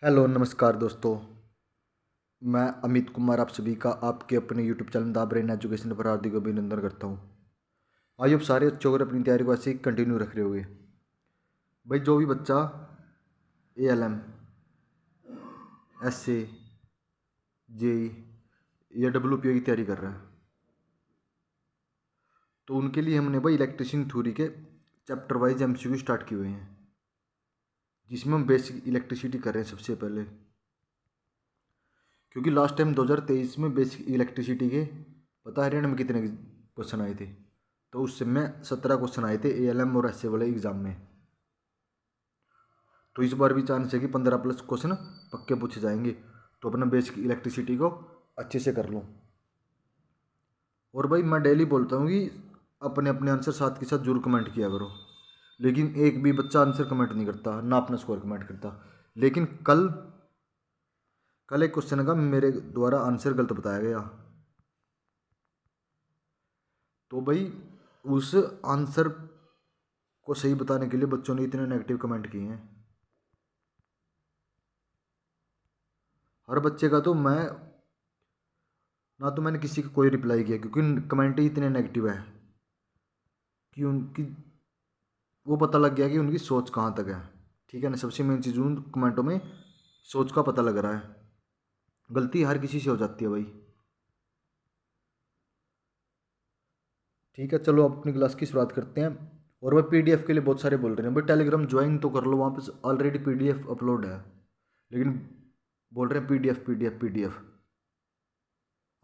Hello नमस्कार दोस्तों। मैं अमित कुमार आप सभी का आपके अपने YouTube channel the brain education पर हार्दिक अभिनंदन करता हूँ। आइए आप सारे अच्छे और अपनी तैयारी को ऐसे ही कंटिन्यू रख रहे होगे। भाई जो भी बच्चा ALM, SA, JEE या WPO की तैयारी कर रहा है तो उनके लिए हमने भाई इलेक्ट्रिशियन थ्योरी के चैप्टर वाइज MCQ स्टार्ट किए हुए हैं, जिसमें हम बेसिक इलेक्ट्रिसिटी कर रहे हैं सबसे पहले। क्योंकि लास्ट टाइम 2023 में बेसिक इलेक्ट्रिसिटी के पता है हरियाणा में कितने क्वेश्चन आए थे, तो उस समय 17 क्वेश्चन आए थे ALM और SA वाले एग्जाम में। तो इस बार भी चांस है कि 15+ क्वेश्चन पक्के पूछे जाएंगे, तो अपना बेसिक इलेक्ट्रिसिटी को अच्छे से कर लो। और भाई मैं डेली बोलता हूँ कि अपने अपने आंसर साथ के साथ जरूर कमेंट किया करो, लेकिन एक भी बच्चा आंसर कमेंट नहीं करता, ना अपना स्कोर कमेंट करता। लेकिन कल कल एक क्वेश्चन का मेरे द्वारा आंसर गलत बताया गया, तो भाई उस आंसर को सही बताने के लिए बच्चों ने इतने नेगेटिव कमेंट किए हैं। हर बच्चे का तो मैंने किसी का कोई रिप्लाई किया, क्योंकि कमेंट ही इतने नेगेटिव है कि उनकी वो पता लग गया कि उनकी सोच कहाँ तक है। ठीक है ना, सबसे मेन चीज़ उन कमेंटों में सोच का पता लग रहा है। गलती हर किसी से हो जाती है भाई। ठीक है, चलो अब अपनी क्लास की शुरुआत करते हैं। और वह PDF के लिए बहुत सारे बोल रहे हैं भाई टेलीग्राम ज्वाइन तो कर लो, वहाँ पे ऑलरेडी PDF अपलोड है, लेकिन बोल रहे हैं PDF PDF PDF।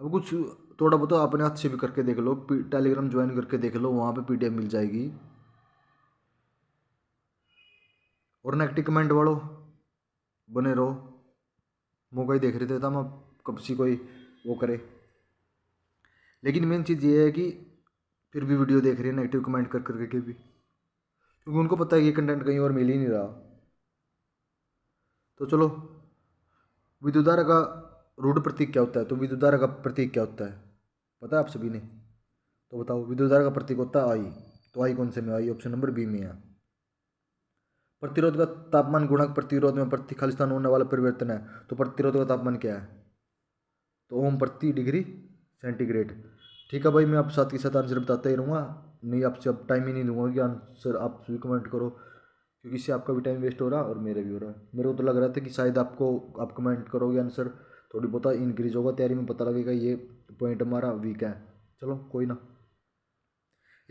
अब कुछ थोड़ा बहुत अपने हाथ से भी करके देख लो, टेलीग्राम ज्वाइन करके देख लो, वहाँ पे PDF मिल जाएगी। और नेगेटिव कमेंट वालों बने रहो, मौका ही देख रहे थे हम, कब सी कोई वो करे। लेकिन मेन चीज़ ये है कि फिर भी वीडियो देख रहे हैं नेगेटिव कमेंट कर करके भी, क्योंकि उनको पता है ये कंटेंट कहीं और मिल ही नहीं रहा। तो चलो, विद्युत धारा का रूढ़ प्रतीक क्या होता है, तो विद्युत धारा का प्रतीक क्या होता है पता है आप सभी ने? तो बताओ, विद्युत धारा का प्रतीक होता है आई। तो आई कौन से में? आई ऑप्शन नंबर बी में है। प्रतिरोध का तापमान गुणक प्रतिरोध में प्रति खालिस्तान होने वाला परिवर्तन है, तो प्रतिरोध का तापमान क्या है? तो ओम प्रति डिग्री सेंटीग्रेड। ठीक है भाई, मैं आप साथ के साथ आंसर बताता ही रहूँगा, नहीं आपसे अब टाइम ही नहीं दूंगा कि आंसर आप सभी कमेंट करो, क्योंकि इससे आपका भी टाइम वेस्ट हो रहा है और मेरा भी हो रहा है। मेरे को तो लग रहा था कि शायद आप कमेंट करोगे, आंसर थोड़ी बहुत इंक्रीज होगा तैयारी में, पता लगेगा ये पॉइंट हमारा वीक है। चलो कोई ना।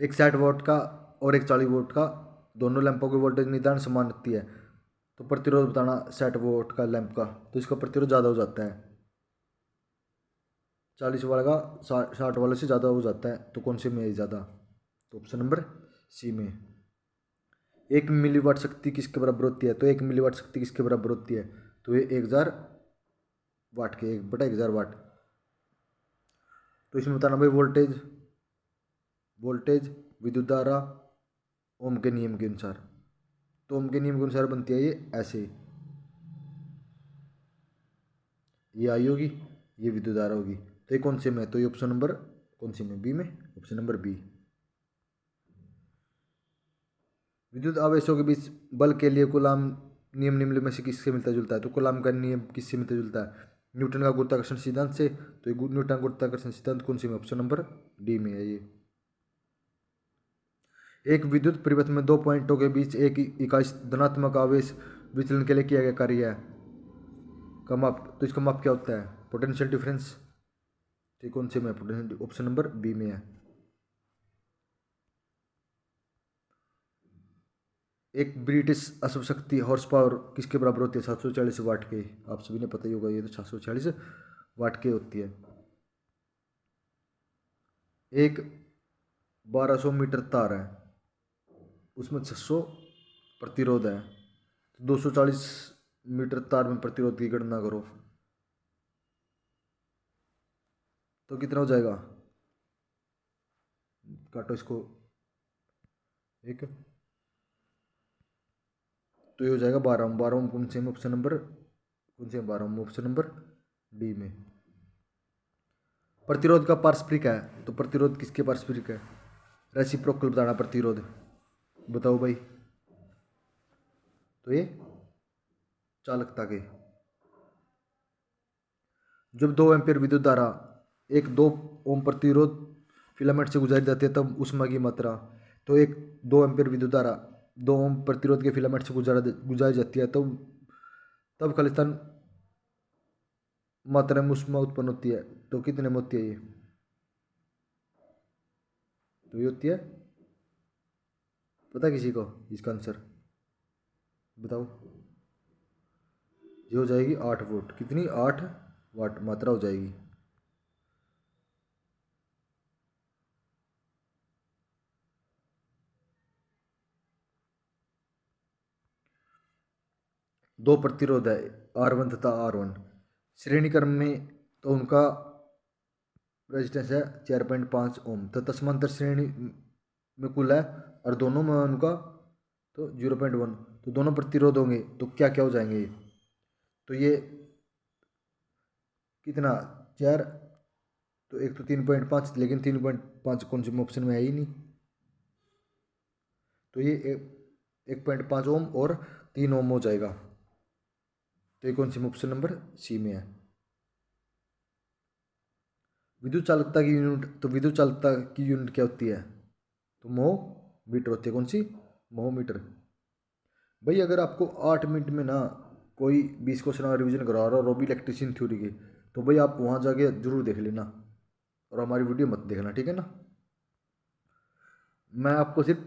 एक 60 वोल्ट का और एक 40 वोल्ट का दोनों लैंपों की वोल्टेज निर्धारण समान होती है, तो प्रतिरोध बताना 60 वोल्ट का लैंप का, तो इसका प्रतिरोध ज़्यादा हो जाता है। 40 वाला का 60 वाले से ज़्यादा हो जाता है, तो कौन से में है ज़्यादा? तो ऑप्शन नंबर सी में। 1 मिलीवाट शक्ति किसके बराबर होती है? तो 1 मिलीवाट शक्ति किसके बराबर होती है? तो ये 1000 वाट के, 1/1000 वाट। तो इसमें बताना भाई वोल्टेज, वोल्टेज विद्युत धारा ओम के नियम के अनुसार। तो ओम के नियम के अनुसार बनती है ये ऐसे, ये आई होगी, ये विद्युत धारा होगी। तो ये कौन से में? तो ये ऑप्शन नंबर कौन सी में? बी में, ऑप्शन नंबर बी। विद्युत आवेशों के बीच बल के लिए कूलाम नियम निम्न में से किससे मिलता जुलता है? तो कूलाम का नियम किससे मिलता जुलता है? न्यूटन का गुरुत्वाकर्षण सिद्धांत से। तो ये न्यूटन गुरुत्वाकर्षण सिद्धांत कौन सी में? ऑप्शन नंबर डी में है ये। एक विद्युत परिपथ में दो पॉइंटों के बीच एक इकाई धनात्मक आवेश विचलन के लिए किया गया कार्य है का माप, तो इसका माप क्या होता है? Potential difference. तो कौन से में? पोटेंशियल, ऑप्शन नंबर बी में है। एक ब्रिटिश अश्व शक्ति हॉर्स पावर किसके बराबर होती है? 740 वाट के। आप सभी ने पता ही होगा ये, तो 740 वाट के होती है। एक 1200 मीटर तार है, उसमें 600 प्रतिरोध है, तो 240 मीटर तार में प्रतिरोध की गणना करो, तो कितना हो जाएगा? काटो इसको एक, तो ये हो जाएगा 12। 12 कौन से में? ऑप्शन नंबर कौन से? 12 ऑप्शन नंबर डी में। प्रतिरोध का पारस्परिक है, तो प्रतिरोध किसके पारस्परिक है? रेसिप्रोकल बताना प्रतिरोध, बताओ भाई। तो ये चालकता के। जब 2 एम्पीयर विद्युत धारा एक 2 ओम प्रतिरोध फिलामेंट से गुजारी जाती है तब ऊष्मा की मात्रा, तो एक 2 एम्पीयर विद्युत धारा 2 ओम प्रतिरोध के फिलामेंट से गुजारी जाती है तो तब खालिस्तान मात्रा में ऊष्मा उत्पन्न होती है। तो कितने में होती है ये? तो ये होती है, पता किसी को इसका आंसर बताओ? ये हो जाएगी 8 वोट। कितनी? 8 वाट मात्रा हो जाएगी। दो प्रतिरोध है R1 तथा R1 श्रेणी क्रम में, तो उनका रेजिस्टेंस है 4.5 ओम तथा समांतर श्रेणी में कुल है और दोनों में उनका तो 0.1, तो दोनों प्रतिरोध होंगे तो क्या क्या हो जाएंगे ये? तो ये कितना? 4, तो एक तो 3.5, लेकिन 3.5 कौन से ऑप्शन में है ही नहीं, तो ये 1.5 ओम और 3 ओम हो जाएगा। तो ये कौन सी ऑप्शन नंबर सी में है। विद्युत चालकता की यूनिट, तो विद्युत चालकता की यूनिट क्या होती है? तो मो मीटर होती है। कौन सी? मो मीटर। भाई अगर आपको 8 मिनट में ना कोई 20 क्वेश्चन का रिवीजन करा रहा हो और वो भी इलेक्ट्रिशियन थ्योरी के, तो भाई आप वहाँ जाके जरूर देख लेना और हमारी वीडियो मत देखना, ठीक है ना? मैं आपको सिर्फ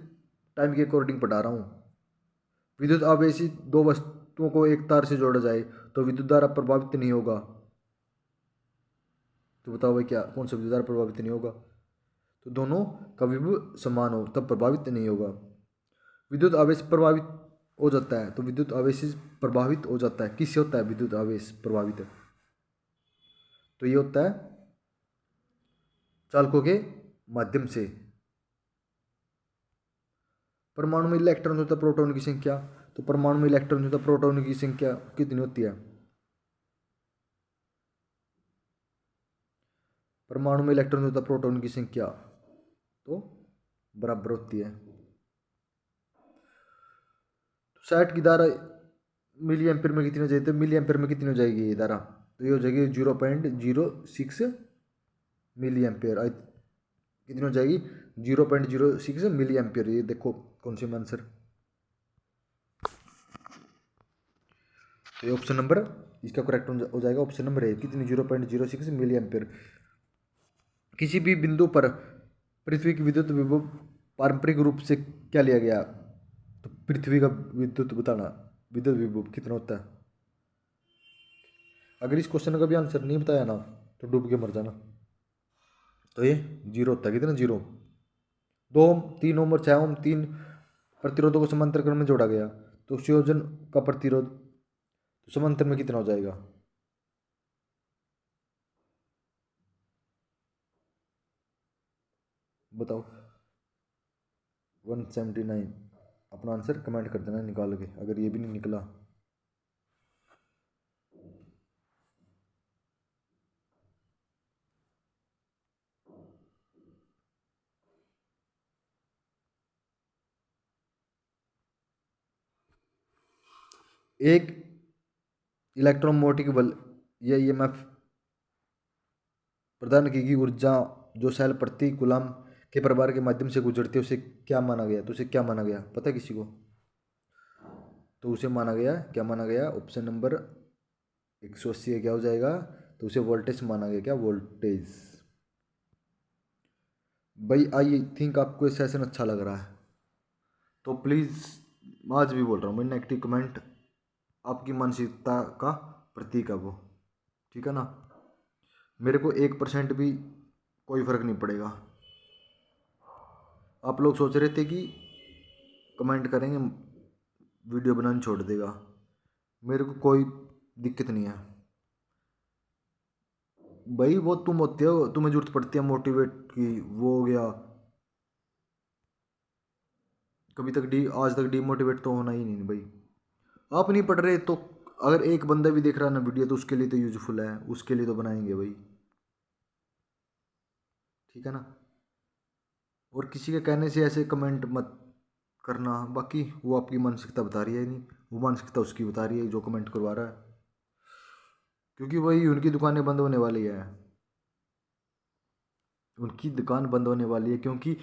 टाइम के अकॉर्डिंग पढ़ा रहा हूँ। विद्युत आवेशी दो वस्तुओं को एक तार से जोड़ा जाए तो विद्युत धारा प्रभावित नहीं होगा। तो बताओ भाई क्या, कौन सा विद्युत धारा प्रभावित नहीं होगा? तो दोनों का विभव समान हो तब प्रभावित नहीं होगा। विद्युत आवेश प्रभावित हो जाता है, तो विद्युत आवेश प्रभावित हो जाता है, किससे होता है विद्युत आवेश प्रभावित? तो ये होता है चालकों के माध्यम से। परमाणु में इलेक्ट्रॉन तथा प्रोटॉन की संख्या, तो परमाणु में इलेक्ट्रॉन तथा प्रोटॉन की संख्या कितनी होती है? परमाणु में इलेक्ट्रॉन तथा प्रोटॉन की संख्या तो बराबर होती है। 60 की धारा मिली एम्पियर में कितनी हो जाएगी? तो मिली एम्पियर में कितनी हो जाएगी ये धारा? तो ये हो जाएगी 0.06 मिली एम्पियर। कितनी हो जाएगी? 0.06 मिली एम्पियर। ये देखो कौन सी आंसर। तो ये ऑप्शन नंबर इसका करेक्ट हो जाएगा ऑप्शन नंबर ए। कितनी? 0.06 मिली एम्पियर। किसी भी बिंदु पर पृथ्वी की विद्युत विभव पारंपरिक रूप से क्या लिया गया? तो पृथ्वी का विद्युत बताना, विद्युत विभव कितना होता है? अगर इस क्वेश्चन का भी आंसर नहीं बताया ना तो डूब के मर जाना। तो ये 0 होता है। कितना? 0। 2 ओम, 3 ओम और 6 ओम तीन प्रतिरोधों को समांतर क्रम में जोड़ा गया तो संयोजन का प्रतिरोध तो समांतर में कितना हो जाएगा? बताओ। 179। अपना आंसर कमेंट कर देना निकाल के, अगर ये भी नहीं निकला। एक इलेक्ट्रोमोटिक बल या ईएमएफ प्रदान की गई ऊर्जा जो सेल प्रति कूलम के प्रभार के माध्यम से गुजरती है उसे क्या माना गया? तो उसे क्या माना गया पता है किसी को? तो उसे माना गया, क्या माना गया? ऑप्शन नंबर 180 क्या हो जाएगा? तो उसे वोल्टेज माना गया। क्या? वोल्टेज। भाई आई थिंक आपको ये सेशन अच्छा लग रहा है, तो प्लीज़ आज भी बोल रहा हूँ मैं, नेगेटिव कमेंट आपकी मानसिकता का प्रतीक है वो, ठीक है ना? मेरे को 1% भी कोई फ़र्क नहीं पड़ेगा। आप लोग सोच रहे थे कि कमेंट करेंगे वीडियो बनाना छोड़ देगा, मेरे को कोई दिक्कत नहीं है भाई। वो तुम होते हो, तुम्हें जरूरत पड़ती है मोटिवेट की, वो हो गया। कभी तक आज तक डीमोटिवेट तो होना ही नहीं भाई। आप नहीं पढ़ रहे तो अगर एक बंदा भी देख रहा है ना वीडियो तो उसके लिए तो यूजफुल है, उसके लिए तो बनाएंगे भाई, ठीक है ना? और किसी के कहने से ऐसे कमेंट मत करना, बाकी वो आपकी मानसिकता बता रही है नहीं, वो मानसिकता उसकी बता रही है जो कमेंट करवा रहा है। क्योंकि वही उनकी दुकानें बंद होने वाली है, उनकी दुकान बंद होने वाली है, क्योंकि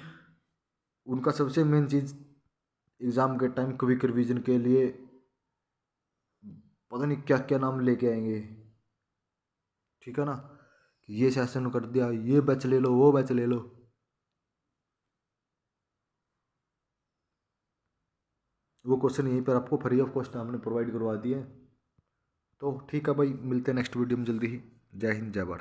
उनका सबसे मेन चीज़ एग्ज़ाम के टाइम क्विक रिवीजन के लिए पता नहीं क्या क्या नाम लेके आएंगे, ठीक है ना, कि ये सेशन कर दिया, ये बैच ले लो, वो बैच ले लो। वो क्वेश्चन यहीं पर आपको फ्री ऑफ कॉस्ट हमने प्रोवाइड करवा दिए। तो ठीक है भाई, मिलते हैं नेक्स्ट वीडियो में जल्दी ही। जय हिंद, जय भारत।